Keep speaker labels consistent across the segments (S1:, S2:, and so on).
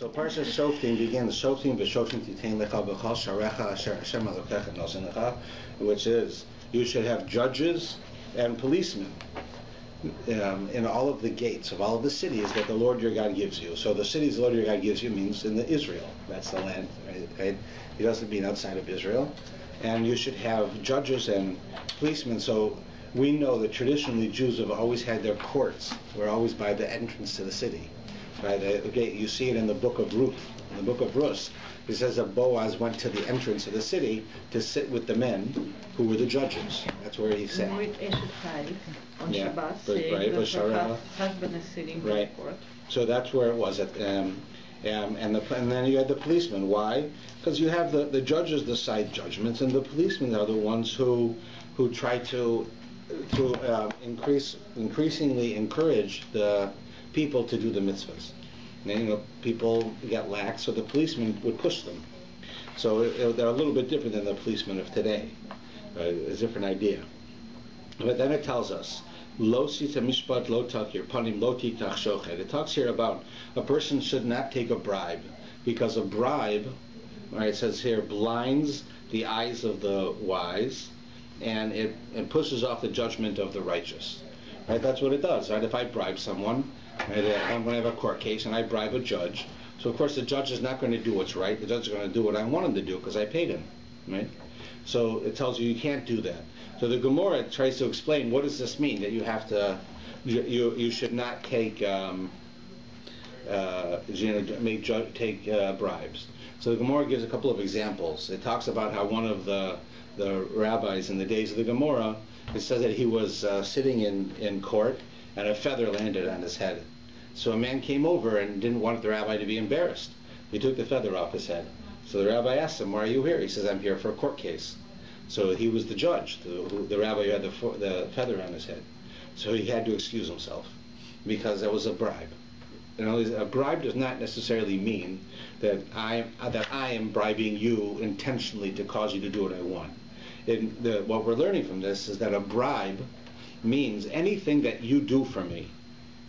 S1: So Parsha Shoftim begins Shoftim v'Shoftim titain lecha b'chal sharecha asher Hashem Elokecha nosen lecha, which is you should have judges and policemen in all of the gates of all of the cities that the Lord your God gives you. So the cities the Lord your God gives you means in the Israel. That's the land, right? He doesn't mean outside of Israel. And you should have judges and policemen. So we know that traditionally Jews have always had their courts. Were always by the entrance to the city. By the gate. You see it in the book of Ruth. In the book of Ruth, it says that Boaz went to the entrance of the city to sit with the men who were the judges. That's where he sat.
S2: On Shabbat,
S1: the
S2: husband is sitting
S1: right.
S2: in court.
S1: So that's where it was. And then you had the policemen. Why? Because you have the judges decide judgments, and the policemen are the ones who try to increasingly encourage the people to do the mitzvahs. And, people get lax, so the policemen would push them. So they're a little bit different than the policemen of today. It's a different idea. But then it tells us, Lo sita mishpat lo takir panim lo titach shochet. It talks here about a person should not take a bribe, because a bribe, right, it says here, blinds the eyes of the wise, and it pushes off the judgment of the righteous. Right, that's what it does. Right, if I bribe someone, right, I'm going to have a court case, and I bribe a judge. So of course the judge is not going to do what's right. The judge is going to do what I want him to do because I paid him. Right. So it tells you can't do that. So the Gemara tries to explain what does this mean, that you have to, you should not take bribes. So the Gemara gives a couple of examples. It talks about how one of the rabbis in the days of the Gemara, it says that he was sitting in court and a feather landed on his head. So a man came over and didn't want the rabbi to be embarrassed. He took the feather off his head. So the rabbi asked him, "Why are you here?" He says, "I'm here for a court case." So he was the judge, the rabbi who had the feather on his head. So he had to excuse himself because that was a bribe. A bribe does not necessarily mean that I am bribing you intentionally to cause you to do what I want. What we're learning from this is that a bribe means anything that you do for me,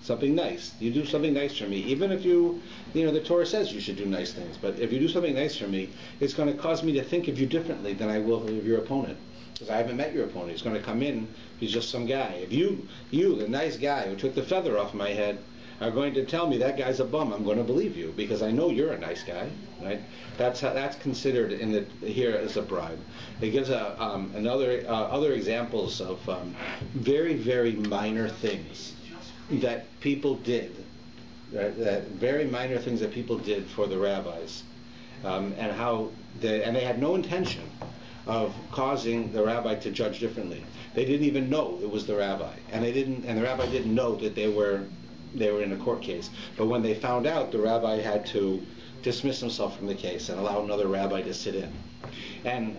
S1: something nice. You do something nice for me, even if the Torah says you should do nice things, but if you do something nice for me, it's going to cause me to think of you differently than I will of your opponent, because I haven't met your opponent. He's going to come in, he's just some guy. If you, the nice guy who took the feather off my head, are going to tell me that guy's a bum, I'm going to believe you, because I know you're a nice guy, right? That's considered here as a bribe. It gives other examples of very, very minor things that people did, right? That very minor things that people did for the rabbis, and they had no intention of causing the rabbi to judge differently. They didn't even know it was the rabbi, and the rabbi didn't know that they were in a court case. But when they found out, the rabbi had to dismiss himself from the case and allow another rabbi to sit in. And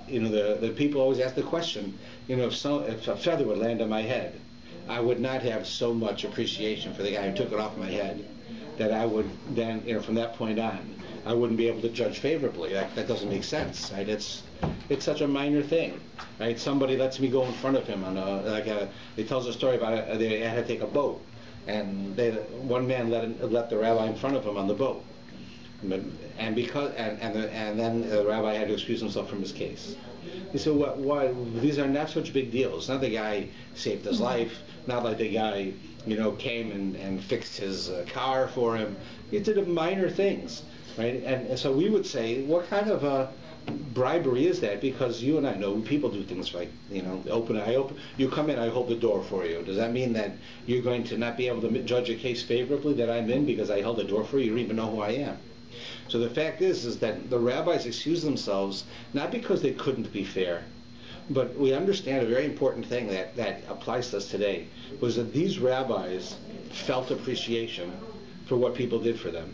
S1: the people always ask the question, if a feather would land on my head, I would not have so much appreciation for the guy who took it off my head that I would then, from that point on, I wouldn't be able to judge favorably. That doesn't make sense, right? It's such a minor thing, right? Somebody lets me go in front of him he tells a story about they had to take a boat, and one man let the rabbi in front of him on the boat, and then the rabbi had to excuse himself from his case. He said, why? These are not such big deals. Not the guy saved his life. Not like the guy, came and fixed his car for him. He did minor things, right? And so we would say, what kind of bribery is that? Because you and I know people do things like, you come in, I hold the door for you. Does that mean that you're going to not be able to judge a case favorably that I'm in because I held the door for you? You don't even know who I am. So the fact is that the rabbis excuse themselves not because they couldn't be fair, but we understand a very important thing that applies to us today, was that these rabbis felt appreciation for what people did for them.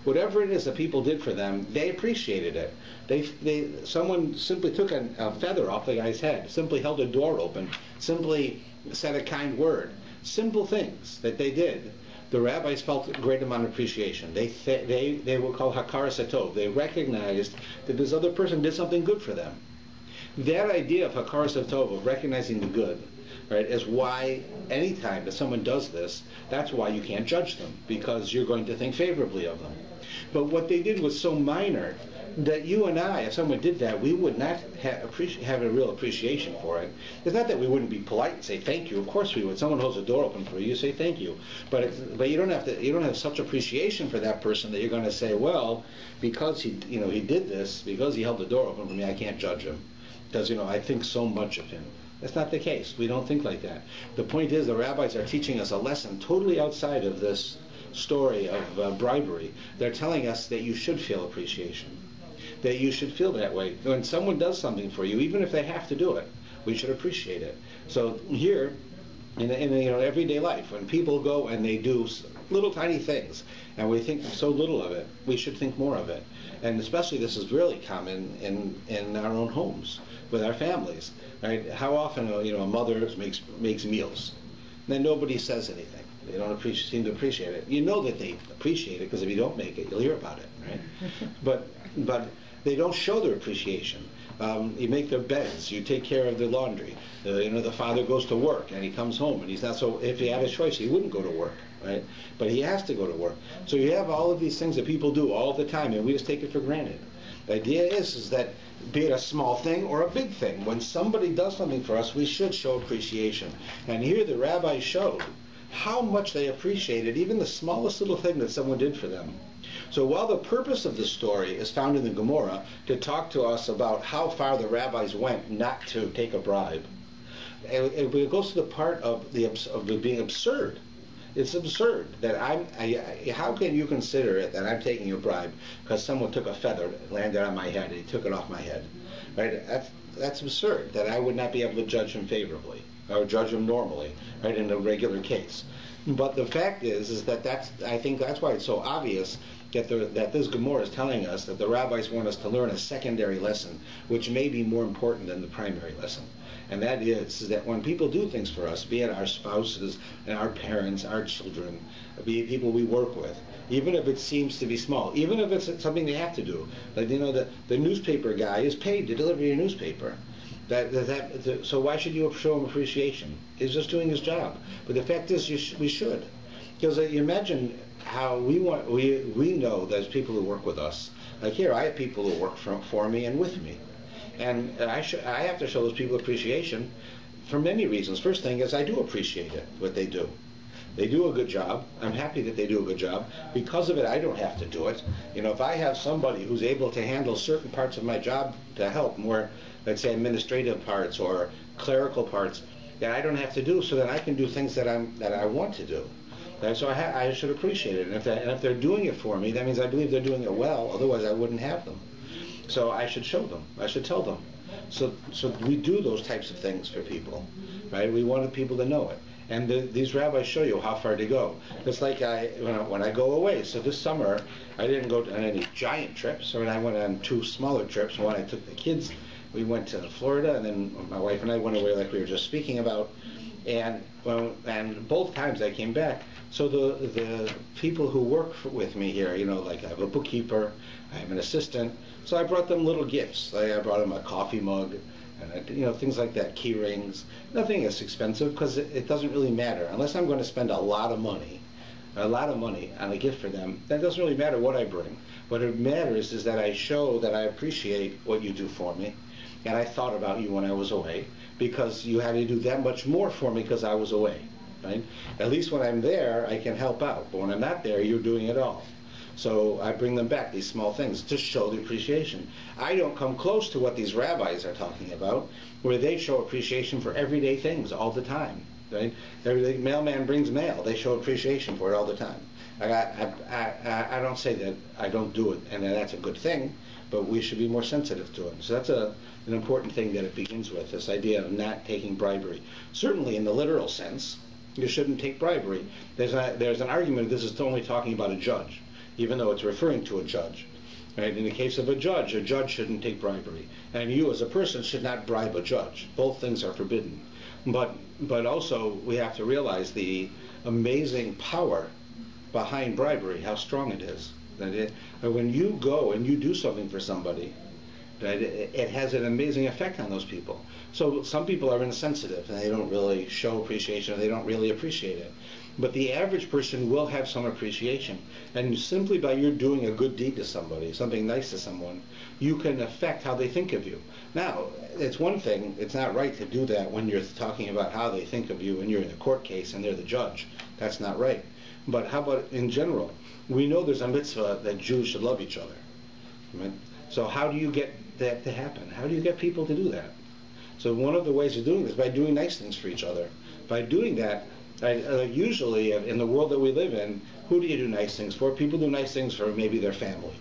S1: Whatever it is that people did for them, they appreciated it. Someone simply took a feather off the guy's head, simply held a door open, simply said a kind word. Simple things that they did. The rabbis felt a great amount of appreciation. They were called hakara satov. They recognized that this other person did something good for them. That idea of hakara satov, of recognizing the good, right, is why anytime that someone does this, that's why you can't judge them, because you're going to think favorably of them. But what they did was so minor that you and I, if someone did that, we would not have a real appreciation for it. It's not that we wouldn't be polite and say thank you. Of course we would. Someone holds a door open for you, you say thank you. But you don't have such appreciation for that person that you're going to say, well, because he did this, because he held the door open for me, I can't judge him, because I think so much of him. That's not the case. We don't think like that. The point is, the rabbis are teaching us a lesson totally outside of this story of bribery. They're telling us that you should feel appreciation, that you should feel that way. When someone does something for you, even if they have to do it, we should appreciate it. So here, in everyday life, when people go and they do little tiny things, and we think so little of it, we should think more of it. And especially this is really common in our own homes, with our families. Right? How often a mother makes meals, and then nobody says anything. They don't seem to appreciate it. You know that they appreciate it, because if you don't make it, you'll hear about it, right? But they don't show their appreciation. You make their beds, you take care of their laundry. The father goes to work and he comes home, and he's not so. If he had a choice, he wouldn't go to work, right? But he has to go to work. So you have all of these things that people do all the time, and we just take it for granted. The idea is that, be it a small thing or a big thing, when somebody does something for us, we should show appreciation. And here the rabbis showed how much they appreciated even the smallest little thing that someone did for them. So while the purpose of the story is found in the Gemara to talk to us about how far the rabbis went not to take a bribe, it goes to the part of it being absurd. It's absurd that how can you consider it that I'm taking a bribe because someone took a feather that landed on my head and he took it off my head, right? That's absurd, that I would not be able to judge him favorably or judge him normally, right, in a regular case. But the fact is that I think that's why it's so obvious that this Gemara is telling us that the rabbis want us to learn a secondary lesson, which may be more important than the primary lesson. And that is that when people do things for us, be it our spouses and our parents, our children, be it people we work with, even if it seems to be small, even if it's something they have to do, like the newspaper guy is paid to deliver your newspaper. So why should you show him appreciation? He's just doing his job. But the fact is, we should, because you imagine how we know there's people who work with us. Like here, I have people who work for me and with me. And I have to show those people appreciation for many reasons. First thing is I do appreciate it, what they do. They do a good job. I'm happy that they do a good job. Because of it, I don't have to do it. If I have somebody who's able to handle certain parts of my job to help, more, let's say, administrative parts or clerical parts, that I don't have to do, so that I can do things that I want to do. So I should appreciate it. And if they're doing it for me, that means I believe they're doing it well. Otherwise, I wouldn't have them. So I should show them. I should tell them. So we do those types of things for people, right? We wanted people to know it. And these rabbis show you how far to go. It's like when I go away. So this summer, I didn't go on any giant trips. I went on 2 smaller trips. One, I took the kids. We went to Florida, and then my wife and I went away, like we were just speaking about. And both times I came back. So the people who work with me here, like I have a bookkeeper, I have an assistant. So I brought them little gifts. I brought them a coffee mug, and things like that, key rings. Nothing is expensive, because it doesn't really matter unless I'm going to spend a lot of money on a gift for them. That doesn't really matter what I bring. What it matters is that I show that I appreciate what you do for me, and I thought about you when I was away, because you had to do that much more for me because I was away. Right? At least when I'm there, I can help out. But when I'm not there, you're doing it all. So I bring them back, these small things, to show the appreciation. I don't come close to what these rabbis are talking about, where they show appreciation for everyday things all the time. Right? The mailman brings mail. They show appreciation for it all the time. I don't say that I don't do it and that that's a good thing, but we should be more sensitive to it. So that's an important thing that it begins with, this idea of not taking bribery. Certainly in the literal sense, you shouldn't take bribery. There's an argument this is only talking about a judge, even though it's referring to a judge. Right? In the case of a judge shouldn't take bribery. And you as a person should not bribe a judge. Both things are forbidden. But also we have to realize the amazing power behind bribery, how strong it is. When you go and you do something for somebody, Right? It has an amazing effect on those people. So some people are insensitive and they don't really show appreciation, or they don't really appreciate it. But the average person will have some appreciation. And simply by you doing a good deed to somebody, something nice to someone, you can affect how they think of you. Now, it's one thing, it's not right to do that when you're talking about how they think of you and you're in a court case and they're the judge. That's not right. But how about in general? We know there's a mitzvah that Jews should love each other. Right? So how do you get that to happen? How do you get people to do that? So one of the ways of doing this is by doing nice things for each other. By doing that, usually in the world that we live in, who do you do nice things for? People do nice things for maybe their family.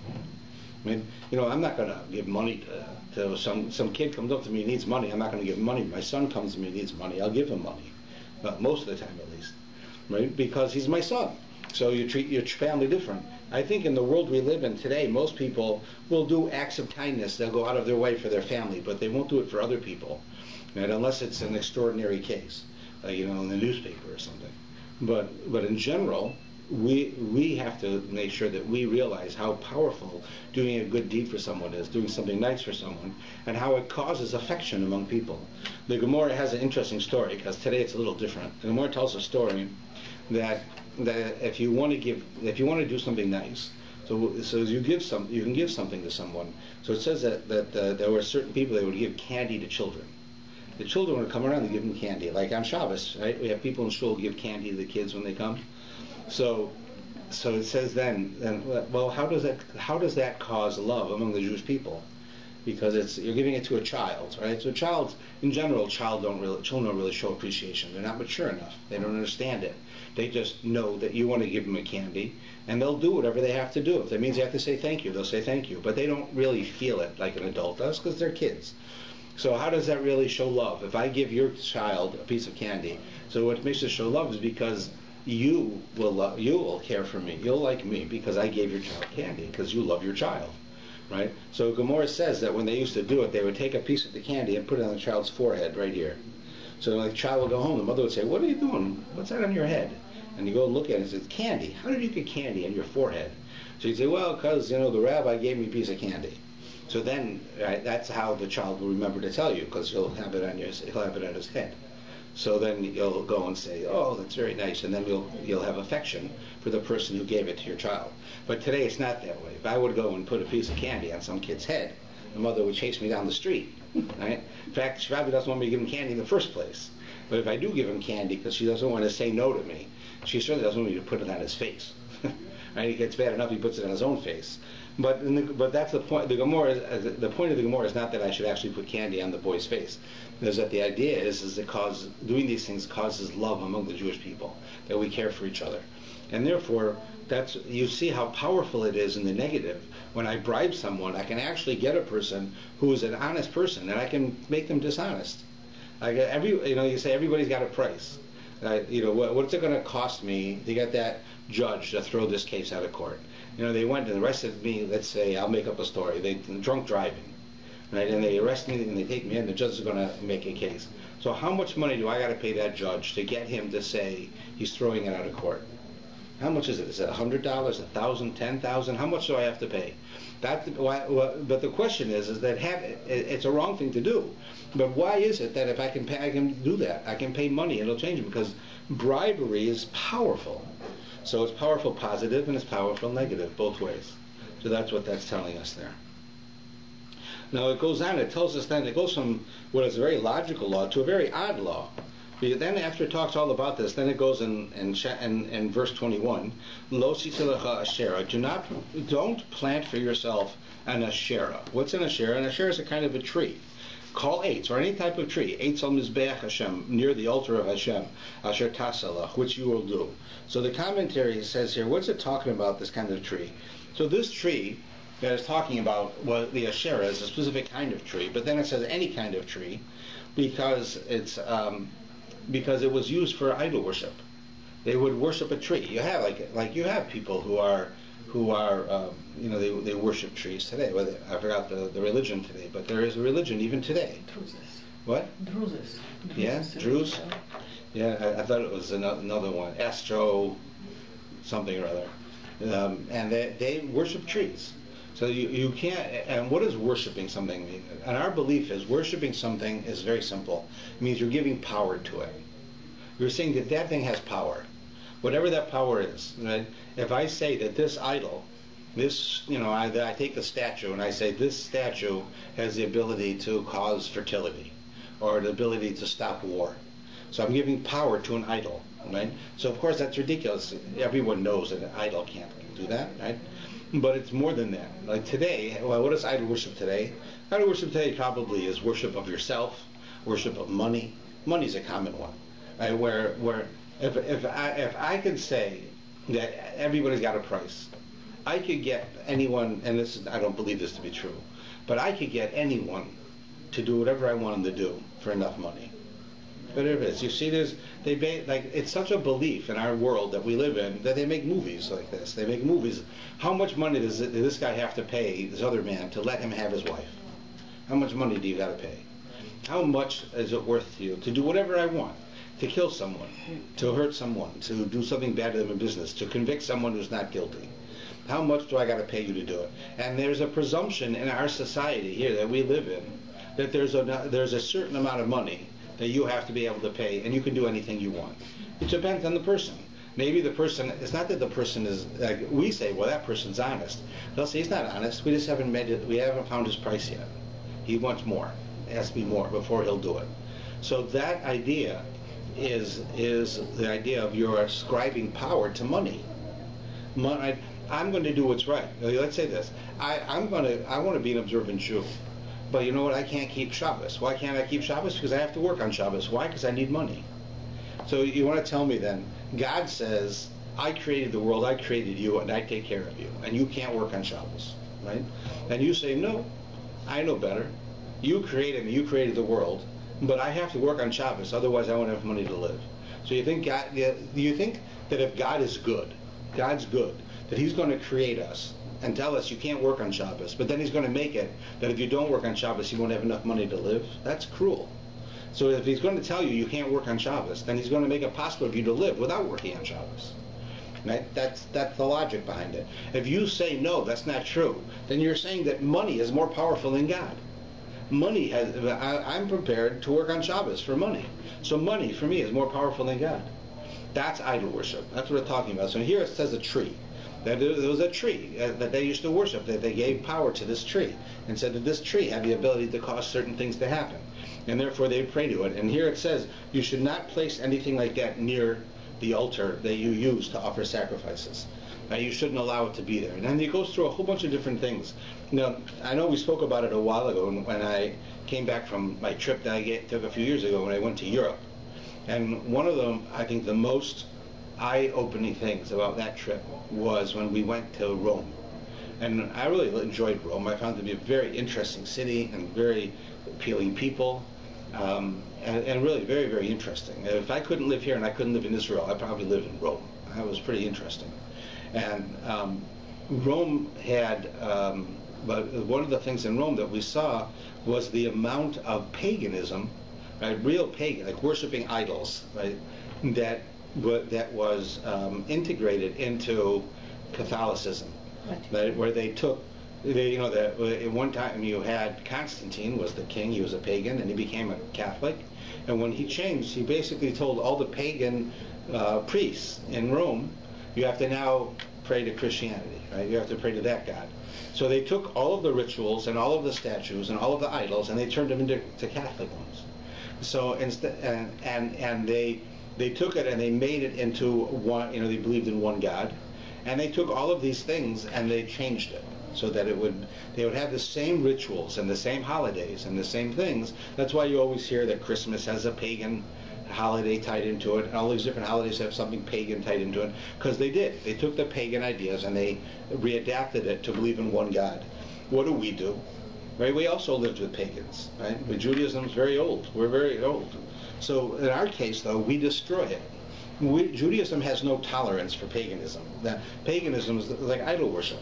S1: I mean, I'm not going to give money to some kid comes up to me and needs money. I'm not going to give him money. My son comes to me and needs money. I'll give him money, most of the time at least, right? Because he's my son. So you treat your family different. I think in the world we live in today, most people will do acts of kindness. They'll go out of their way for their family, but they won't do it for other people, right? Unless it's an extraordinary case, in the newspaper or something. But in general, we have to make sure that we realize how powerful doing a good deed for someone is, doing something nice for someone, and how it causes affection among people. The Gemara has an interesting story, because today it's a little different. The Gemara tells a story that if you want to do something nice, so you can give something to someone. So it says that there were certain people that would give candy to children. The children would come around and give them candy, like on Shabbos, right? We have people in shul give candy to the kids when they come. So it says then, well, how does that cause love among the Jewish people? Because you're giving it to a child, right? So children don't really show appreciation. They're not mature enough. They don't understand it. They just know that you want to give them a candy, and they'll do whatever they have to do. If that means they have to say thank you, they'll say thank you. But they don't really feel it like an adult does, because they're kids. So how does that really show love? If I give your child a piece of candy, so what makes it show love is because you will care for me. You'll like me because I gave your child candy, because you love your child, right? So Gemara says that when they used to do it, they would take a piece of the candy and put it on the child's forehead right here. So the child would go home, the mother would say, "What are you doing? What's that on your head?" And you go and look at it and say, "It's candy." "How did you get candy on your forehead?" So you'd say, "Well, because the rabbi gave me a piece of candy." So then, right, that's how the child will remember to tell you, because he'll have it on his head. So then you'll go and say, "Oh, that's very nice," and then you'll have affection for the person who gave it to your child. But today it's not that way. If I would go and put a piece of candy on some kid's head, the mother would chase me down the street. Right? In fact, she probably doesn't want me to give him candy in the first place. But if I do give him candy because she doesn't want to say no to me, she certainly doesn't want me to put it on his face. Right? It gets bad enough he puts it on his own face. But that's the point. The point of the Gemara is not that I should actually put candy on the boy's face. Is that the idea is that doing these things causes love among the Jewish people, that we care for each other. And therefore, you see how powerful it is in the negative. When I bribe someone, I can actually get a person who is an honest person, and I can make them dishonest. You say everybody's got a price. What's it going to cost me to get that judge to throw this case out of court? They went and arrested me. Let's say, I'll make up a story. They drunk driving, right? And they arrest me and they take me in. The judge is going to make a case. So how much money do I got to pay that judge to get him to say he's throwing it out of court? How much is it? Is it $100, $1,000, $10,000? How much do I have to pay? But the question is that it's a wrong thing to do. But why is it that if I can pay, I can do that? I can pay money and it'll change it, because bribery is powerful. So it's powerful positive and it's powerful negative, both ways. So that's what that's telling us there. Now it goes on, it tells us then, it goes from what is a very logical law to a very odd law. But then after it talks all about this, then it goes in verse 21, Lo sitelecha asherah, don't plant for yourself an asherah. What's an asherah? An asherah is a kind of a tree. Call eitz, or any type of tree, eitz al mizbeach Hashem, near the altar of Hashem, asher tasalach, which you will do. So the commentary says here, what's it talking about, this kind of tree? So this tree that is talking about, the asherah is a specific kind of tree, but then it says any kind of tree, because it was used for idol worship. They would worship a tree. You have you have people who they worship trees today. Well, I forgot the religion today, but there is a religion even today.
S2: Druses.
S1: What?
S2: Druses.
S1: Yeah, Druze. Yeah, I thought it was another one. Astro, something or other. And they worship trees. So you can't, and what does worshiping something mean? And our belief is worshiping something is very simple. It means you're giving power to it. You're saying that that thing has power. Whatever that power is. Right? If I say that this idol, I take the statue and I say this statue has the ability to cause fertility or the ability to stop war. So I'm giving power to an idol, right? So of course that's ridiculous. Everyone knows that an idol can't do that, right? But it's more than that. Like today, well, what is idol worship today? Idol worship today probably is worship of yourself, worship of money. Money's a common one, right? Where if I could say that everybody's got a price, I could get anyone, and I don't believe this to be true, but I could get anyone to do whatever I want them to do for enough money. Whatever it is. You see, it's such a belief in our world that we live in that they make movies like this. They make movies. How much money does this guy have to pay this other man to let him have his wife? How much money do you got to pay? How much is it worth to you to do whatever I want? To kill someone, to hurt someone, to do something bad to them in business, to convict someone who's not guilty. How much do I got to pay you to do it? And there's a presumption in our society here that we live in that there's a certain amount of money that you have to be able to pay, and you can do anything you want. It depends on the person. Maybe the person, it's not that the person is, like we say, well, that person's honest. They'll say he's not honest. We just haven't we haven't found his price yet. He wants more. It has to be more before he'll do it. So that idea is the idea of you're ascribing power to money. I'm going to do what's right. Let's say this. I want to be an observant Jew. But you know what? I can't keep Shabbos. Why can't I keep Shabbos? Because I have to work on Shabbos. Why? Because I need money. So you want to tell me then, God says, I created the world, I created you, and I take care of you. And you can't work on Shabbos. Right? And you say, no, I know better. You created me, you created the world, but I have to work on Shabbos, otherwise I won't have money to live. So you think that if God is good, God's good, that he's going to create us and tell us you can't work on Shabbos, but then he's going to make it that if you don't work on Shabbos, you won't have enough money to live? That's cruel. So if he's going to tell you can't work on Shabbos, then he's going to make it possible for you to live without working on Shabbos. Right? That's the logic behind it. If you say no, that's not true, then you're saying that money is more powerful than God. I'm prepared to work on Shabbos for money. So money for me is more powerful than God. That's idol worship. That's what we're talking about. So here it says a tree. There was a tree that they used to worship, that they gave power to this tree, and said that this tree had the ability to cause certain things to happen, and therefore they pray to it. And here it says you should not place anything like that near the altar that you use to offer sacrifices. You shouldn't allow it to be there. And then it goes through a whole bunch of different things. Now, I know we spoke about it a while ago when I came back from my trip that I took a few years ago when I went to Europe. And one of them, I think the most eye-opening things about that trip was when we went to Rome. And I really enjoyed Rome. I found it to be a very interesting city and very appealing people, and really very, very interesting. If I couldn't live here and I couldn't live in Israel, I'd probably live in Rome. That was pretty interesting. And Rome had, but one of the things in Rome that we saw was the amount of paganism, right, real pagan, like worshiping idols, right, that was integrated into Catholicism, right, where they took, at one time you had Constantine was the king, he was a pagan, and he became a Catholic, and when he changed, he basically told all the pagan priests in Rome, you have to now pray to Christianity, right? You have to pray to that God. So they took all of the rituals and all of the statues and all of the idols, and they turned them into Catholic ones. So instead, and they took it and they made it into one. They believed in one God, and they took all of these things and they changed it so that they would have the same rituals and the same holidays and the same things. That's why you always hear that Christmas has a pagan holiday tied into it, and all these different holidays have something pagan tied into it, because they did. They took the pagan ideas and they readapted it to believe in one God. What do? Right? We also lived with pagans, right? But Judaism is very old. We're very old. So in our case, though, we destroy it. Judaism has no tolerance for paganism. That paganism is like idol worship.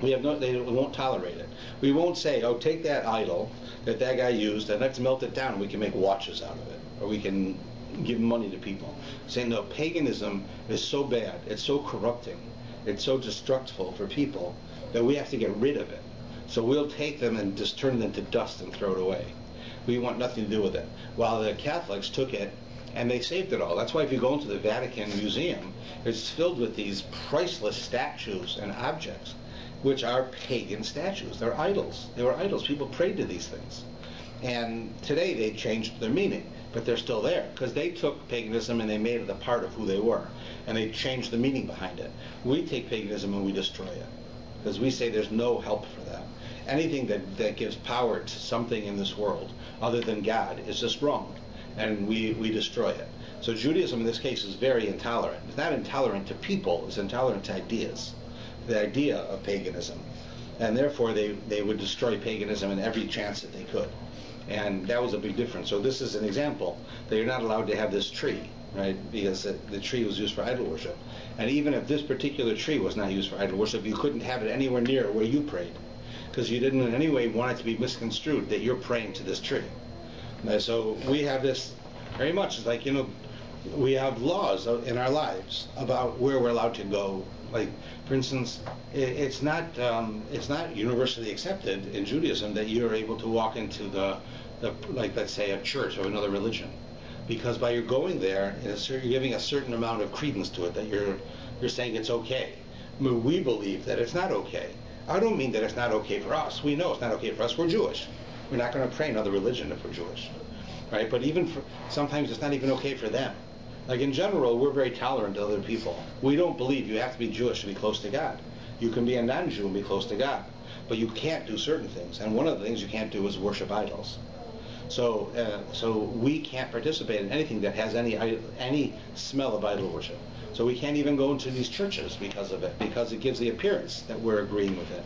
S1: They won't tolerate it. We won't say, oh, take that idol that guy used and let's melt it down and we can make watches out of it, or we can give money to people. Saying, no, paganism is so bad, it's so corrupting, it's so destructive for people that we have to get rid of it. So we'll take them and just turn them to dust and throw it away. We want nothing to do with it. While the Catholics took it and they saved it all. That's why if you go into the Vatican Museum, it's filled with these priceless statues and objects, which are pagan statues. They're idols. They were idols. People prayed to these things. And today they changed their meaning, but they're still there because they took paganism and they made it a part of who they were, and they changed the meaning behind it. We take paganism and we destroy it because we say there's no help for that. Anything that gives power to something in this world other than God is just wrong, and we destroy it. So Judaism in this case is very intolerant. It's not intolerant to people, it's intolerant to ideas, the idea of paganism. And therefore they would destroy paganism in every chance that they could. And that was a big difference. So this is an example that you're not allowed to have this tree, right? Because the tree was used for idol worship. And even if this particular tree was not used for idol worship, you couldn't have it anywhere near where you prayed, because you didn't in any way want it to be misconstrued that you're praying to this tree. So we have this very much. It's like, we have laws in our lives about where we're allowed to go. Like, for instance, it's not universally accepted in Judaism that you're able to walk into the like, let's say, a church of another religion, because by your going there, you're giving a certain amount of credence to it, that you're saying it's okay. I mean, we believe that it's not okay. I don't mean that it's not okay for us. We know it's not okay for us. We're Jewish. We're not going to pray another religion if we're Jewish, right? But even sometimes it's not even okay for them. Like, in general, we're very tolerant to other people. We don't believe you have to be Jewish to be close to God. You can be a non-Jew and be close to God, but you can't do certain things. And one of the things you can't do is worship idols. So we can't participate in anything that has any smell of idol worship. So we can't even go into these churches because of it, because it gives the appearance that we're agreeing with it.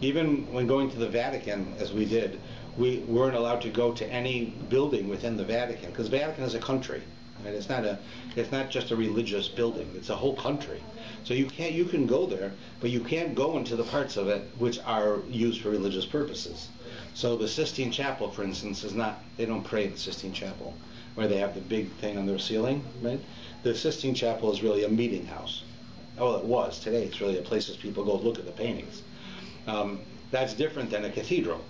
S1: Even when going to the Vatican, as we did, we weren't allowed to go to any building within the Vatican, because Vatican is a country. Right? It's not just a religious building. It's a whole country. So you can go there, but you can't go into the parts of it which are used for religious purposes. So the Sistine Chapel, for instance, they don't pray in the Sistine Chapel, where they have the big thing on their ceiling, right? The Sistine Chapel is really a meeting house. Well, it was. Today it's really a place where people go look at the paintings. That's different than a cathedral,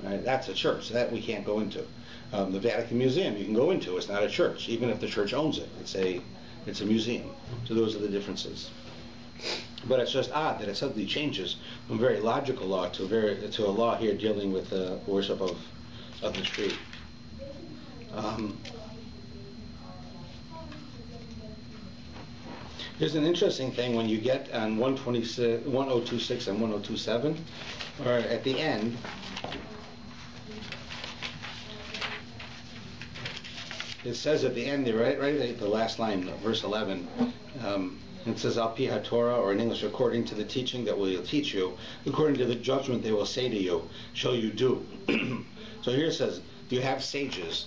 S1: right? That's a church. That we can't go into. The Vatican Museum you can go into. It's not a church, even if the church owns it. It's a museum. So those are the differences. But it's just odd that it suddenly changes from a very logical law to a law here dealing with the worship of the tree. There's an interesting thing when you get on 1026 and 1027, or at the end. It says at the end, right at the last line, verse 11, it says, Al pi ha-Torah, or in English, according to the teaching that we will teach you, according to the judgment they will say to you, shall you do. So here it says, you have sages,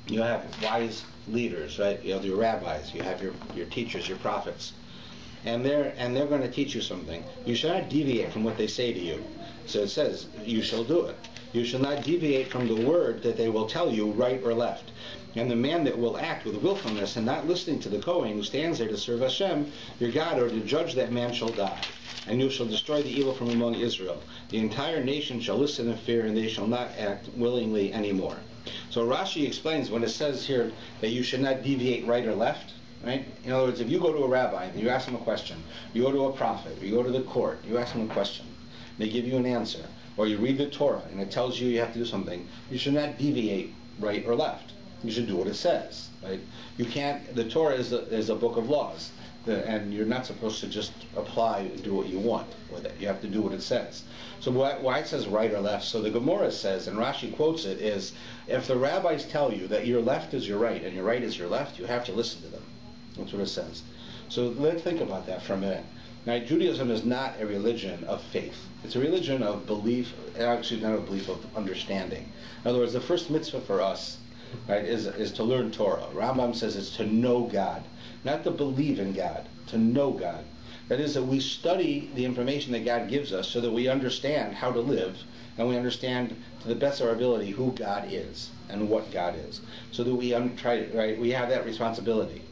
S1: you have wise leaders, right? You have your rabbis, you have your teachers, your prophets, and they're going to teach you something. You shall not deviate from what they say to you. So it says, you shall do it. You shall not deviate from the word that they will tell you, right or left. And the man that will act with willfulness and not listening to the Kohen who stands there to serve Hashem, your God, or to judge that man, shall die. And you shall destroy the evil from among Israel. The entire nation shall listen in fear, and they shall not act willingly anymore. So Rashi explains when it says here that you should not deviate right or left, right? In other words, if you go to a rabbi and you ask him a question, you go to a prophet, or you go to the court, you ask him a question, they give you an answer, or you read the Torah and it tells you have to do something, you should not deviate right or left. You should do what it says, right? You can't. The Torah is a book of laws, and you're not supposed to just apply and do what you want with it. You have to do what it says. So why it says right or left? So the Gemara says, and Rashi quotes it, is if the rabbis tell you that your left is your right and your right is your left, you have to listen to them. That's what it says. So let's think about that for a minute. Now, Judaism is not a religion of faith. It's a religion of belief, actually not a belief, of understanding. In other words, the first mitzvah for us, right, is to learn Torah. Rambam says it's to know God, not to believe in God, to know God. That is, that we study the information that God gives us so that we understand how to live, and we understand to the best of our ability who God is and what God is, so that we we have that responsibility.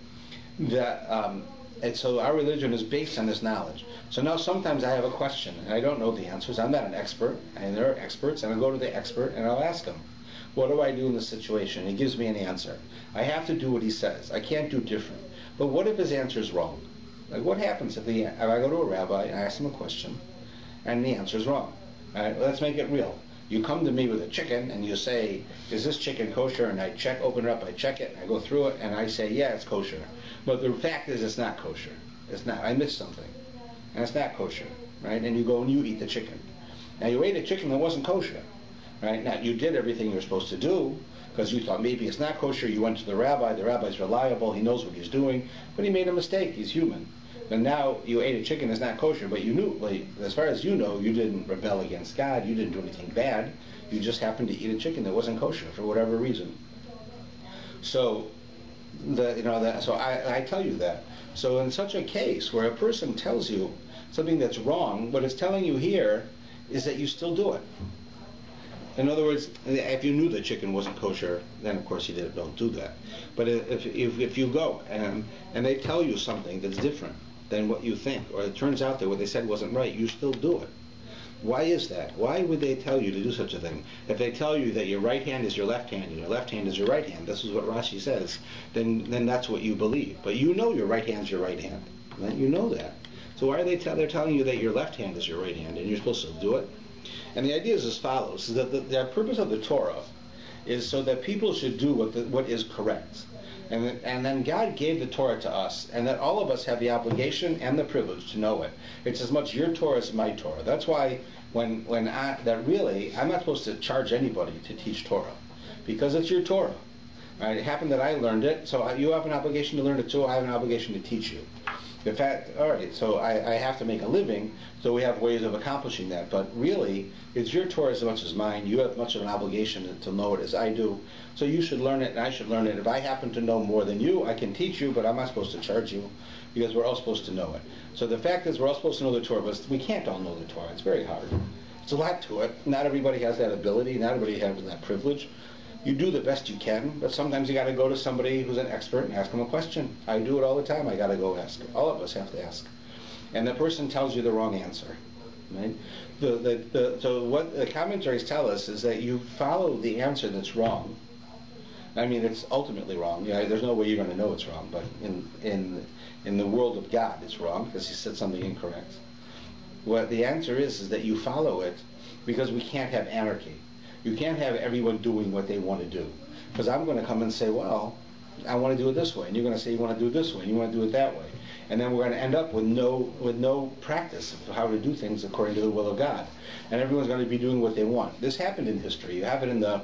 S1: That And so our religion is based on this knowledge. So now sometimes I have a question, and I don't know the answers. I'm not an expert, and there are experts, and I'll go to the expert, and I'll ask him, what do I do in this situation? He gives me an answer. I have to do what he says. I can't do different. But what if his answer is wrong? Like, what happens if I go to a rabbi and I ask him a question, and the answer is wrong? All right, let's make it real. You come to me with a chicken, and you say, is this chicken kosher? And I open it up, I check it, and I go through it, and I say, yeah, it's kosher. But the fact is, it's not kosher. It's not. I missed something, and it's not kosher, right? And you go and you eat the chicken. Now you ate a chicken that wasn't kosher, right? Now you did everything you're supposed to do because you thought maybe it's not kosher. You went to the rabbi. The rabbi's reliable. He knows what he's doing, but he made a mistake. He's human. And now you ate a chicken that's not kosher, but you knew, like, as far as you know, you didn't rebel against God. You didn't do anything bad. You just happened to eat a chicken that wasn't kosher for whatever reason. So, so I tell you that. So in such a case where a person tells you something that's wrong, what it's telling you here is that you still do it. In other words, if you knew the chicken wasn't kosher, then of course you don't do that. But if you go and they tell you something that's different than what you think, or it turns out that what they said wasn't right, you still do it. Why is that? Why would they tell you to do such a thing? If they tell you that your right hand is your left hand and your left hand is your right hand, this is what Rashi says, then that's what you believe. But you know your right hand's your right hand. Right? You know that. So why are they're telling you that your left hand is your right hand and you're supposed to do it? And the idea is as follows, is that the purpose of the Torah is so that people should do what is correct. And then God gave the Torah to us, and that all of us have the obligation and the privilege to know it. It's as much your Torah as my Torah. That's why I'm not supposed to charge anybody to teach Torah, because it's your Torah. Right? It happened that I learned it, so you have an obligation to learn it too. I have an obligation to teach you. In fact, all right, so I have to make a living, so we have ways of accomplishing that. But really, it's your Torah as much as mine. You have much of an obligation to know it as I do. So you should learn it, and I should learn it. If I happen to know more than you, I can teach you, but I'm not supposed to charge you, because we're all supposed to know it. So the fact is, we're all supposed to know the Torah, but we can't all know the Torah. It's very hard. It's a lot to it. Not everybody has that ability. Not everybody has that privilege. You do the best you can, but sometimes you got to go to somebody who's an expert and ask them a question. I do it all the time. I got to go ask. All of us have to ask. And the person tells you the wrong answer. Right? So what the commentaries tell us is that you follow the answer that's wrong. I mean, it's ultimately wrong. There's no way you're going to know it's wrong, but in the world of God, it's wrong because he said something incorrect. What the answer is that you follow it because we can't have anarchy. You can't have everyone doing what they want to do. Because I'm going to come and say, well, I want to do it this way. And you're going to say you want to do it this way. And you want to do it that way. And then we're going to end up with no practice of how to do things according to the will of God. And everyone's going to be doing what they want. This happened in history. You have it in the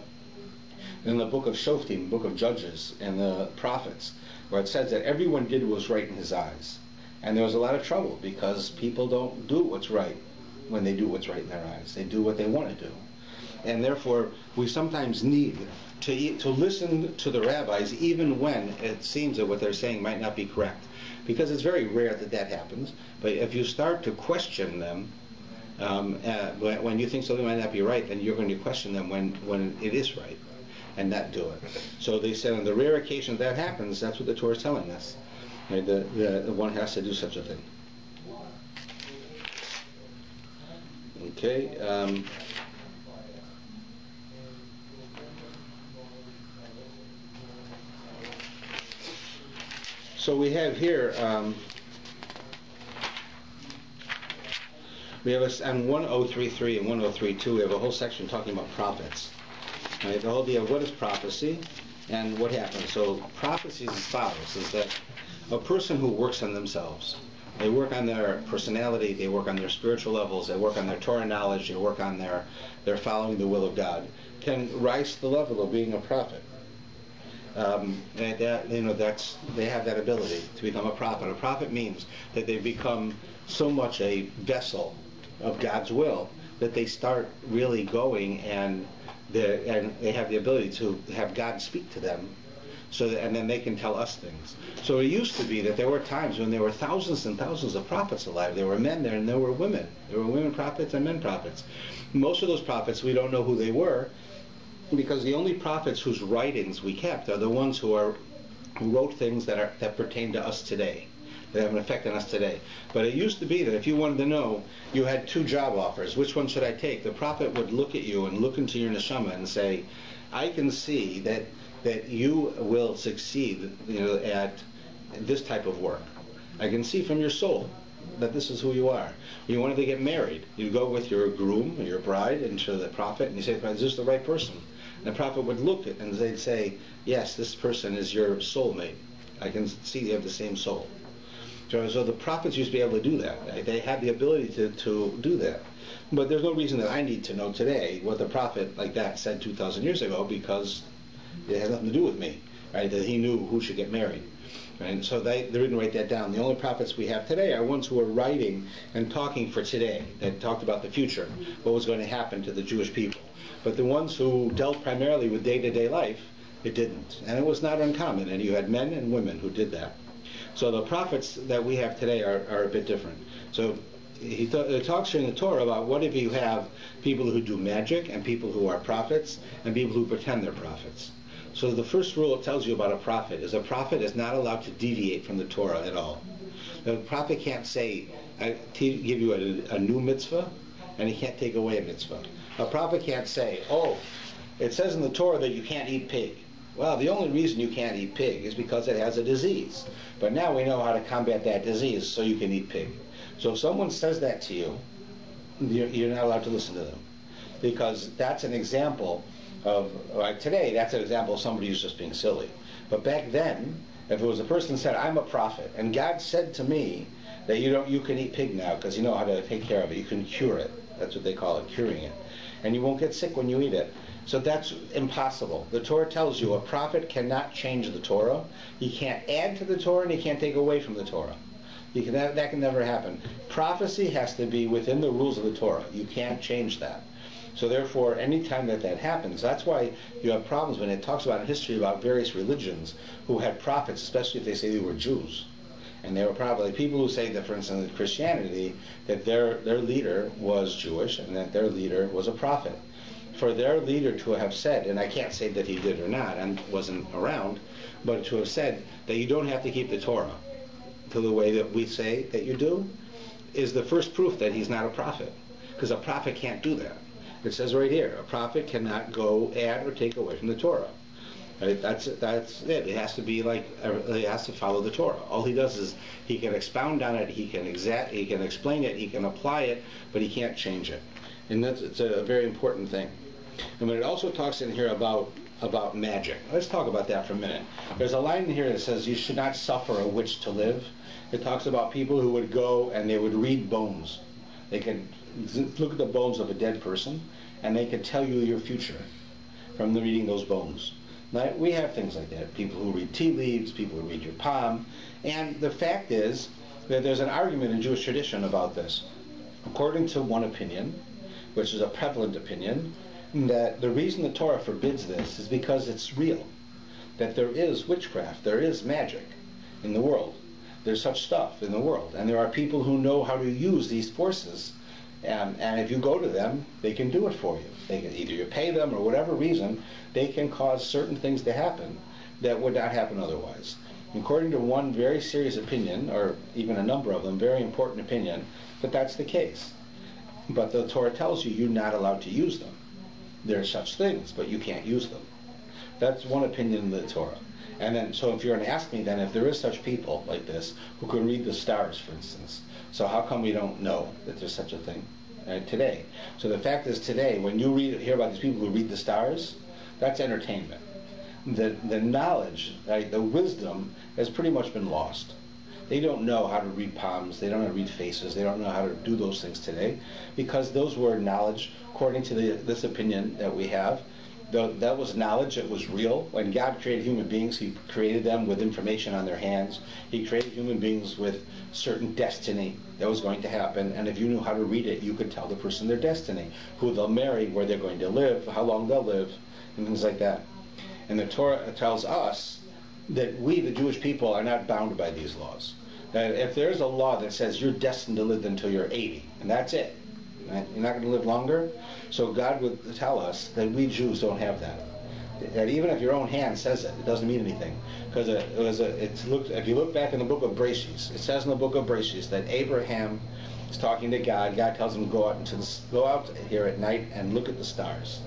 S1: book of Shoftim, book of Judges, and the prophets, where it says that everyone did what was right in his eyes. And there was a lot of trouble because people don't do what's right when they do what's right in their eyes. They do what they want to do. And therefore, we sometimes need to listen to the rabbis even when it seems that what they're saying might not be correct. Because it's very rare that happens. But if you start to question them, when you think something might not be right, then you're going to question them when it is right and not do it. So they said on the rare occasion that happens, that's what the Torah is telling us. Right? The one has to do such a thing. Okay. So we have here, we have on 1033 and 1032, we have a whole section talking about prophets. Right? The whole idea of what is prophecy and what happens. So prophecy is as follows, is that a person who works on themselves, they work on their personality, they work on their spiritual levels, they work on their Torah knowledge, they work on their following the will of God, can rise to the level of being a prophet. They have that ability to become a prophet. A prophet means that they become so much a vessel of God's will that they start really going and they have the ability to have God speak to them, and then they can tell us things. So it used to be that there were times when there were thousands and thousands of prophets alive. There were men there and there were women. There were women prophets and men prophets. Most of those prophets, we don't know who they were, because the only prophets whose writings we kept are the ones who wrote things that pertain to us today. that have an effect on us today. But it used to be that if you wanted to know, you had two job offers. Which one should I take? The prophet would look at you and look into your neshama and say, I can see that you will succeed, at this type of work. I can see from your soul that this is who you are. When you wanted to get married, you go with your groom or your bride into the prophet and you say, is this the right person? And the prophet would look at and they'd say, yes, this person is your soulmate. I can see you have the same soul. So the prophets used to be able to do that. Right? They had the ability to do that. But there's no reason that I need to know today what the prophet like that said 2,000 years ago, because it has nothing to do with me, right? That he knew who should get married. Right? So they didn't write that down. The only prophets we have today are ones who are writing and talking for today, that talked about the future, what was going to happen to the Jewish people. But the ones who dealt primarily with day-to-day life, it didn't. And it was not uncommon. And you had men and women who did that. So the prophets that we have today are a bit different. So it talks here in the Torah about what if you have people who do magic and people who are prophets and people who pretend they're prophets. So the first rule it tells you about a prophet is not allowed to deviate from the Torah at all. The prophet can't say, give you a new mitzvah, and he can't take away a mitzvah. A prophet can't say, it says in the Torah that you can't eat pig. Well, the only reason you can't eat pig is because it has a disease. But now we know how to combat that disease, so you can eat pig. So if someone says that to you, you're not allowed to listen to them. Because that's an example of, like today, that's an example of somebody who's just being silly. But back then, if it was a person who said, I'm a prophet, and God said to me that you can eat pig now because you know how to take care of it. You can cure it. That's what they call it, curing it. And you won't get sick when you eat it. So that's impossible. The Torah tells you a prophet cannot change the Torah. He can't add to the Torah and he can't take away from the Torah. That can never happen. Prophecy has to be within the rules of the Torah. You can't change that. So therefore, any time that happens, that's why you have problems when it talks about in history about various religions who had prophets, especially if they say they were Jews. And they were probably people who say that, for instance, in Christianity, that their leader was Jewish and that their leader was a prophet. For their leader to have said, and I can't say that he did or not, and wasn't around, but to have said that you don't have to keep the Torah to the way that we say that you do, is the first proof that he's not a prophet. Because a prophet can't do that. It says right here, a prophet cannot go add or take away from the Torah. Right? That's it. It has to be he has to follow the Torah. All he does is he can expound on it, he can explain it, he can apply it, but he can't change it. And it's a very important thing. And when it also talks in here about magic, let's talk about that for a minute. There's a line in here that says you should not suffer a witch to live. It talks about people who would go and they would read bones. They could look at the bones of a dead person and they could tell you your future from the reading those bones. Now, we have things like that. People who read tea leaves, people who read your palm. And the fact is that there's an argument in Jewish tradition about this. According to one opinion, which is a prevalent opinion, that the reason the Torah forbids this is because it's real. That there is witchcraft, there is magic in the world. There's such stuff in the world. And there are people who know how to use these forces. And if you go to them, they can do it for you. They can either you pay them or whatever reason, they can cause certain things to happen that would not happen otherwise. According to one very serious opinion, or even a number of them, very important opinion, that's the case. But the Torah tells you you're not allowed to use them. There are such things, but you can't use them. That's one opinion in the Torah. And then, so if you're going to ask me then, if there is such people like this who can read the stars, for instance, so how come we don't know that there's such a thing today? So the fact is today, when you hear about these people who read the stars, that's entertainment. The knowledge, right, the wisdom has pretty much been lost. They don't know how to read palms, they don't know how to read faces, they don't know how to do those things today, because those were knowledge, according to this opinion that we have. That was knowledge, it was real. When God created human beings, He created them with information on their hands. He created human beings with certain destiny that was going to happen, and if you knew how to read it, you could tell the person their destiny, who they'll marry, where they're going to live, how long they'll live, and things like that. And the Torah tells us that we, the Jewish people, are not bound by these laws. That if there's a law that says you're destined to live until you're 80, and that's it, right? You're not going to live longer, so God would tell us that we Jews don't have that. that even if your own hand says it, it doesn't mean anything, because if you look back in the book of Bereshit, it says in the book of Bereshit that Abraham is talking to God. God tells him go out here at night and look at the stars,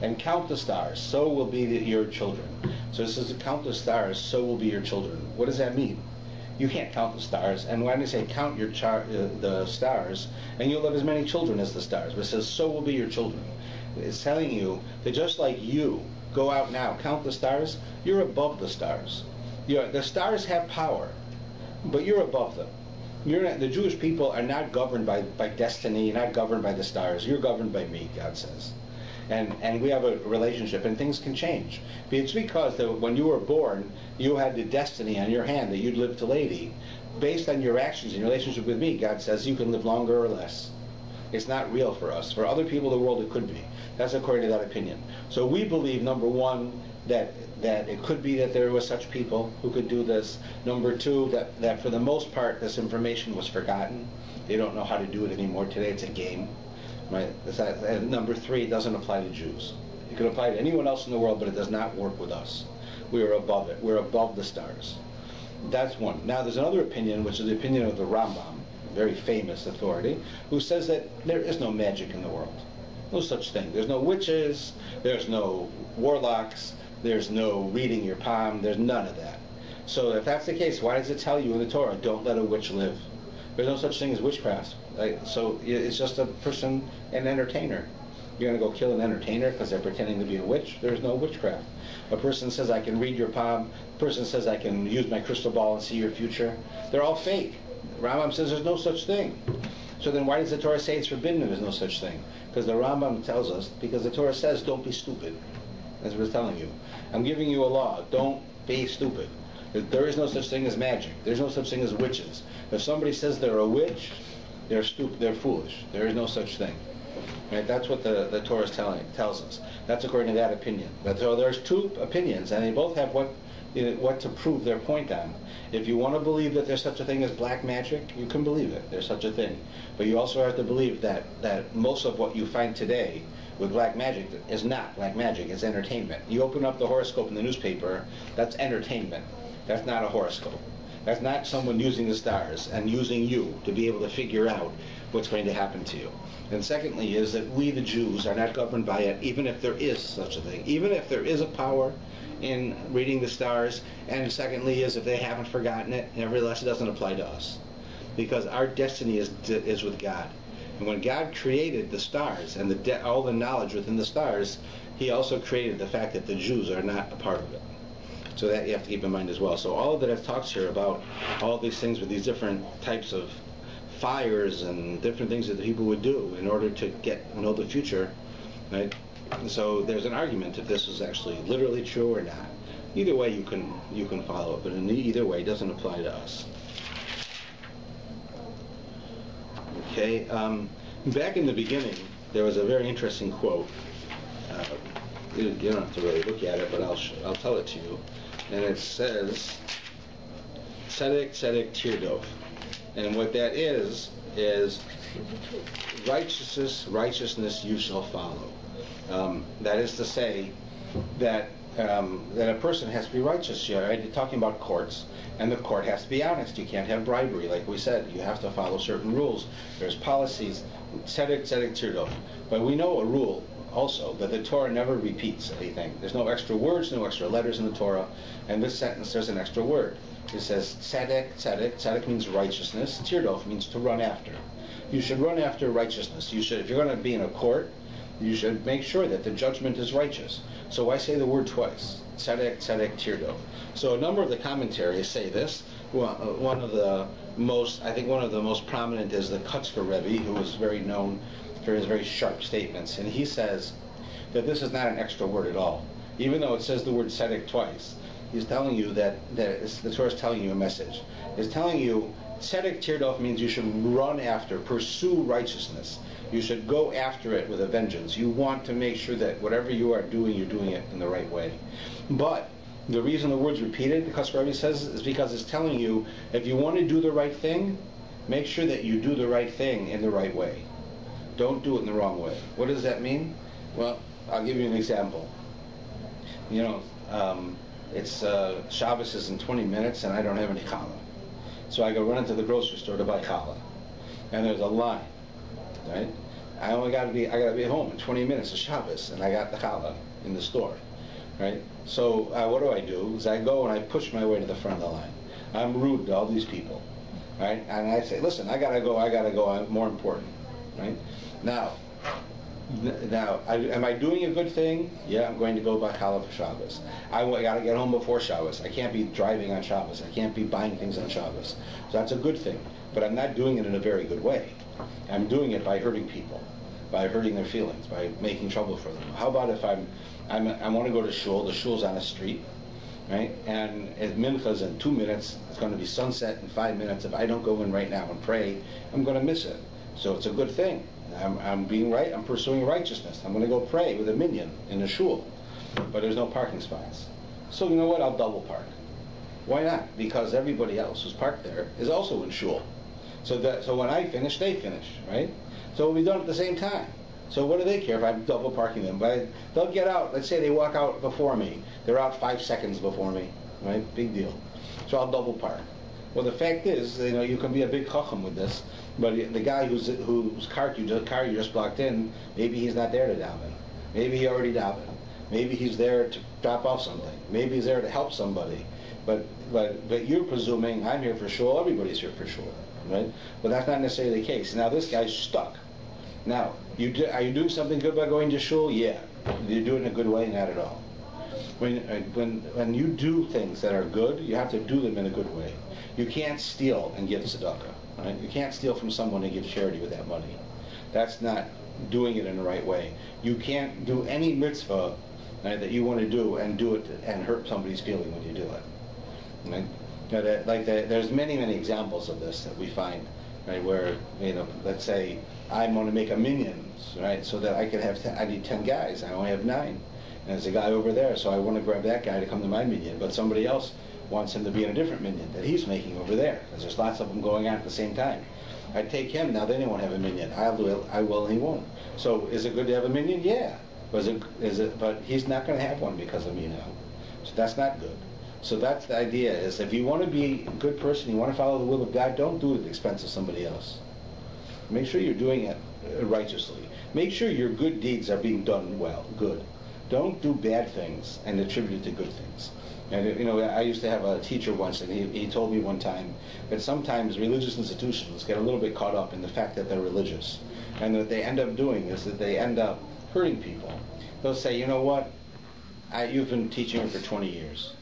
S1: and count the stars. So will be your children. So it says to count the stars. So will be your children. What does that mean? You can't count the stars. And when they say count the stars, and you'll have as many children as the stars, but it says so will be your children. It's telling you that just like you go out now, count the stars, you're above the stars. The stars have power, but you're above them. The Jewish people are not governed by destiny, not governed by the stars. You're governed by me, God says. And we have a relationship, and things can change. It's because when you were born, you had the destiny on your hand that you'd live till 80. Based on your actions in your relationship with me, God says you can live longer or less. It's not real for us. For other people in the world, it could be. That's according to that opinion. So we believe, number one, that it could be that there were such people who could do this. Number two, that for the most part, this information was forgotten. They don't know how to do it anymore. Today it's a game. Right? And number three, it doesn't apply to Jews. It could apply to anyone else in the world, but it does not work with us. We are above it. We're above the stars. That's one. Now there's another opinion, which is the opinion of the Rambam, a very famous authority, who says that there is no magic in the world. No such thing. There's no witches, there's no warlocks, there's no reading your palm, there's none of that. So if that's the case, why does it tell you in the Torah, don't let a witch live? There's no such thing as witchcraft. Right? So it's just a person, an entertainer. You're going to go kill an entertainer because they're pretending to be a witch? There's no witchcraft. A person says, I can read your palm. A person says, I can use my crystal ball and see your future. They're all fake. Rambam says there's no such thing. So then why does the Torah say it's forbidden if there's no such thing? Because the Rambam tells us, because the Torah says, don't be stupid. That's what it's telling you. I'm giving you a law. Don't be stupid. There is no such thing as magic. There's no such thing as witches. If somebody says they're a witch, they're stupid. They're foolish. There is no such thing. Right? That's what the Torah tells us. That's according to that opinion. So there's two opinions, and they both have what to prove their point on. If you want to believe that there's such a thing as black magic, you can believe it. There's such a thing. But you also have to believe that most of what you find today with black magic is not black magic. It's entertainment. You open up the horoscope in the newspaper, that's entertainment. That's not a horoscope. That's not someone using the stars and using you to be able to figure out what's going to happen to you. And secondly is that we, the Jews, are not governed by it, even if there is such a thing. Even if there is a power in reading the stars. And secondly is if they haven't forgotten it, nevertheless it doesn't apply to us. Because our destiny is with God. And when God created the stars and all the knowledge within the stars, he also created the fact that the Jews are not a part of it. So that you have to keep in mind as well. So all of that it talks here about all these things with these different types of fires and different things that the people would do in order to know the future, right? And so there's an argument if this is actually literally true or not. Either way you can follow it, but in either way it doesn't apply to us. Okay, back in the beginning there was a very interesting quote. You don't have to really look at it, but I'll tell it to you. And it says, Tzedek, Tzedek, Tirdov. And what that is righteousness you shall follow. That is to say that a person has to be righteous. Right? You're talking about courts, and the court has to be honest. You can't have bribery, like we said. You have to follow certain rules. There's policies. Tzedek, Tzedek, Tirdov. But we know a rule also, that the Torah never repeats anything. There's no extra words, no extra letters in the Torah. And this sentence, there's an extra word. It says tzedek, tzedek. Tzedek means righteousness. Tirdov means to run after. You should run after righteousness. You should, if you're going to be in a court, you should make sure that the judgment is righteous. So why say the word twice? Tzedek, tzedek, tirdov. So a number of the commentaries say this. One of the most prominent is the Kutzker Rebbe, who is very known for his very sharp statements, and he says that this is not an extra word at all. Even though it says the word tzedek twice, he's telling you that the Torah is telling you a message. It's telling you tzedek tirdov means you should run after, pursue righteousness. You should go after it with a vengeance. You want to make sure that whatever you are doing, you're doing it in the right way. But the reason the word's repeated, the Kutzker Rebbe says, is because it's telling you if you want to do the right thing, make sure that you do the right thing in the right way. Don't do it in the wrong way. What does that mean? Well, I'll give you an example. It's Shabbos is in 20 minutes and I don't have any challah. So I go run into the grocery store to buy challah, and there's a line, right? I gotta be home in 20 minutes of Shabbos, and I got the challah in the store, right? So what do? Is I go and I push my way to the front of the line. I'm rude to all these people, right? And I say, listen, I gotta go. I'm more important, right? Now, am I doing a good thing? Yeah, I'm going to go buy challah for Shabbos. I got to get home before Shabbos. I can't be driving on Shabbos. I can't be buying things on Shabbos. So that's a good thing. But I'm not doing it in a very good way. I'm doing it by hurting people, by hurting their feelings, by making trouble for them. How about if I want to go to shul? The shul's on a street, right? And at mincha's in 2 minutes, it's going to be sunset in 5 minutes. If I don't go in right now and pray, I'm going to miss it. So it's a good thing. I'm being right. I'm pursuing righteousness. I'm going to go pray with a minyan in a shul, but there's no parking spots. So you know what? I'll double park. Why not? Because everybody else who's parked there is also in shul. So when I finish, they finish, right? So we'll be done at the same time. So what do they care if I'm double parking them? But they'll get out. Let's say they walk out before me. They're out 5 seconds before me, right? Big deal. So I'll double park. Well, the fact is, you can be a big chacham with this. But the guy whose car you just blocked in, maybe he's not there to daven. Maybe he already davened. Maybe he's there to drop off something. Maybe he's there to help somebody. But you're presuming I'm here for shul. Everybody's here for shul, right? But that's not necessarily the case. Now this guy's stuck. Now are you doing something good by going to shul? Yeah. You're doing it in a good way? Not at all. When you do things that are good, you have to do them in a good way. You can't steal and give tzedakah. Right? You can't steal from someone and give charity with that money. That's not doing it in the right way. You can't do any mitzvah, right, that you want to do it and hurt somebody's feeling when you do it. Right? There's many examples of this that we find, right? Where let's say I want to make a minyan, right? So that I could have I need 10 guys. I only have 9, and there's a guy over there, so I want to grab that guy to come to my minyan, but somebody else wants him to be in a different minyan that he's making over there, because there's lots of them going on at the same time. I take him, now then he won't have a minyan. I will, and he won't. So is it good to have a minyan? Yeah. But he's not going to have one because of me now. So that's not good. So that's the idea, is if you want to be a good person, you want to follow the will of God, don't do it at the expense of somebody else. Make sure you're doing it righteously. Make sure your good deeds are being done well, good. Don't do bad things and attribute it to good things. And I used to have a teacher once, and he told me one time that sometimes religious institutions get a little bit caught up in the fact that they're religious, and what they end up doing is that they end up hurting people. They'll say, you know what, you've been teaching for 20 years,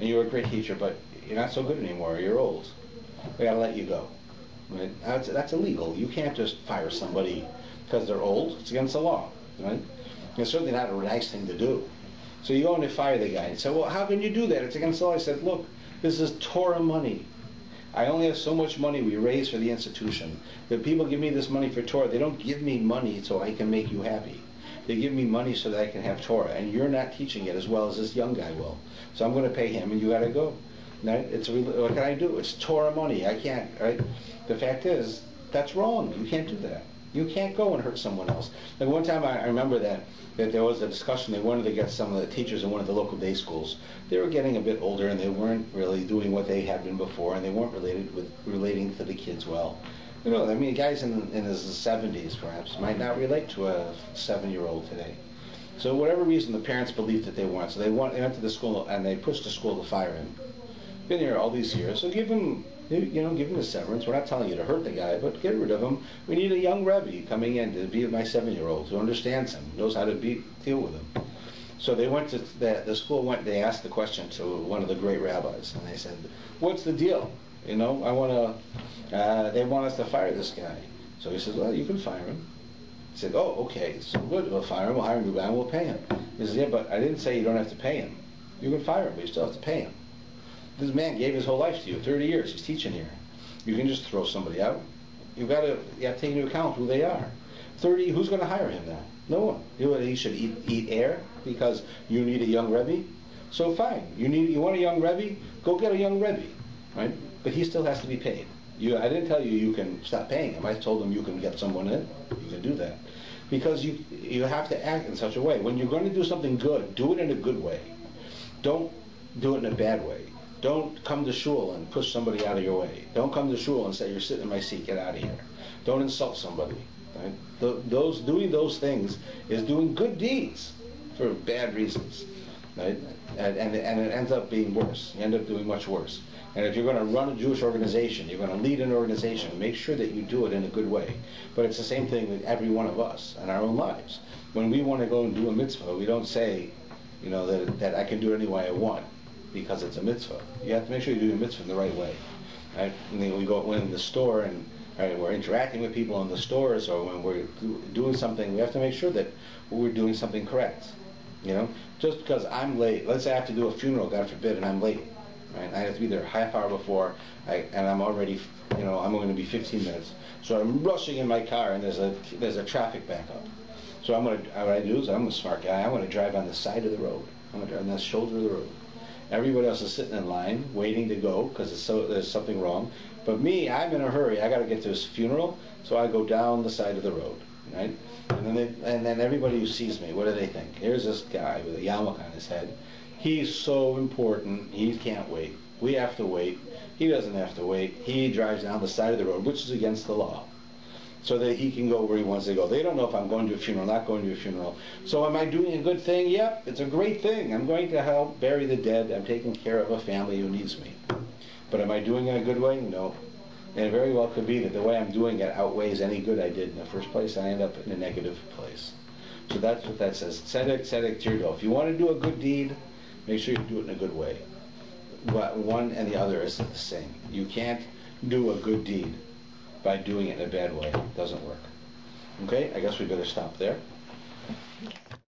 S1: and you're a great teacher, but you're not so good anymore. You're old. We got to let you go. Right? That's illegal. You can't just fire somebody because they're old. It's against the law. Right? It's certainly not a nice thing to do. So you go in and fire the guy and say, well, how can you do that? It's against the law. I said, look, this is Torah money. I only have so much money we raise for the institution. The people give me this money for Torah. They don't give me money so I can make you happy. They give me money so that I can have Torah. And you're not teaching it as well as this young guy will. So I'm going to pay him and you got to go. Right? What can I do? It's Torah money. I can't. Right? The fact is, that's wrong. You can't do that. You can't go and hurt someone else. Like one time I remember that there was a discussion. They wanted to get some of the teachers in one of the local day schools. They were getting a bit older and they weren't really doing what they had been before, and they weren't relating to the kids well. Guys in his 70s perhaps might not relate to a 7-year-old today. So whatever reason, the parents believed that they weren't. So they went to the school and they pushed the school to fire him. Been here all these years, so give him a severance. We're not telling you to hurt the guy, but get rid of him. We need a young Rabbi coming in to be my 7-year-old who understands him, knows how to deal with him. So they went to the school. They asked the question to one of the great rabbis, and they said, "What's the deal? They want us to fire this guy." So he says, "Well, you can fire him." He said, "Oh, okay, so good. We'll fire him. We'll hire a new guy, and we'll pay him." He says, "Yeah, but I didn't say you don't have to pay him. You can fire him, but you still have to pay him. This man gave his whole life to you, 30 years. He's teaching here. You can just throw somebody out. You have to take into account who they are. 30. Who's going to hire him now? No one. He should eat air because you need a young Rebbe. So fine. You want a young Rebbe? Go get a young Rebbe, right? But he still has to be paid. I didn't tell you can stop paying him. I told him you can get someone in. You can do that because you have to act in such a way. When you're going to do something good, do it in a good way. Don't do it in a bad way. Don't come to shul and push somebody out of your way. Don't come to shul and say, you're sitting in my seat, get out of here. Don't insult somebody. Right? Doing those things is doing good deeds for bad reasons. Right? And it ends up being worse. You end up doing much worse. And if you're going to run a Jewish organization, you're going to lead an organization, make sure that you do it in a good way. But it's the same thing with every one of us in our own lives. When we want to go and do a mitzvah, we don't say, that I can do it any way I want because it's a mitzvah. You have to make sure you do your mitzvah in the right way. Right? And then we go in the store and we're interacting with people in the stores, or when we're doing something, we have to make sure that we're doing something correct. Just because I'm late, let's say I have to do a funeral, God forbid, and I'm late. Right? I have to be there a half hour before, and I'm already, I'm going to be 15 minutes. So I'm rushing in my car, and there's a traffic backup. So what I do is, I'm a smart guy. I'm going to drive on the side of the road. I'm going to drive on the shoulder of the road. Everybody else is sitting in line, waiting to go because there's something wrong. But me, I'm in a hurry. I got to get to this funeral, so I go down the side of the road, right? And then everybody who sees me, what do they think? Here's this guy with a yarmulke on his head. He's so important. He can't wait. We have to wait. He doesn't have to wait. He drives down the side of the road, which is against the law, so that he can go where he wants to go. They don't know if I'm going to a funeral, not going to a funeral. So am I doing a good thing? Yep, it's a great thing. I'm going to help bury the dead. I'm taking care of a family who needs me. But am I doing it in a good way? No. And it very well could be that the way I'm doing it outweighs any good I did in the first place. I end up in a negative place. So that's what that says. Tzedek, tzedek tirdo. If you want to do a good deed, make sure you do it in a good way. One and the other is the same. You can't do a good deed by doing it in a bad way. It doesn't work. Okay, I guess we better stop there.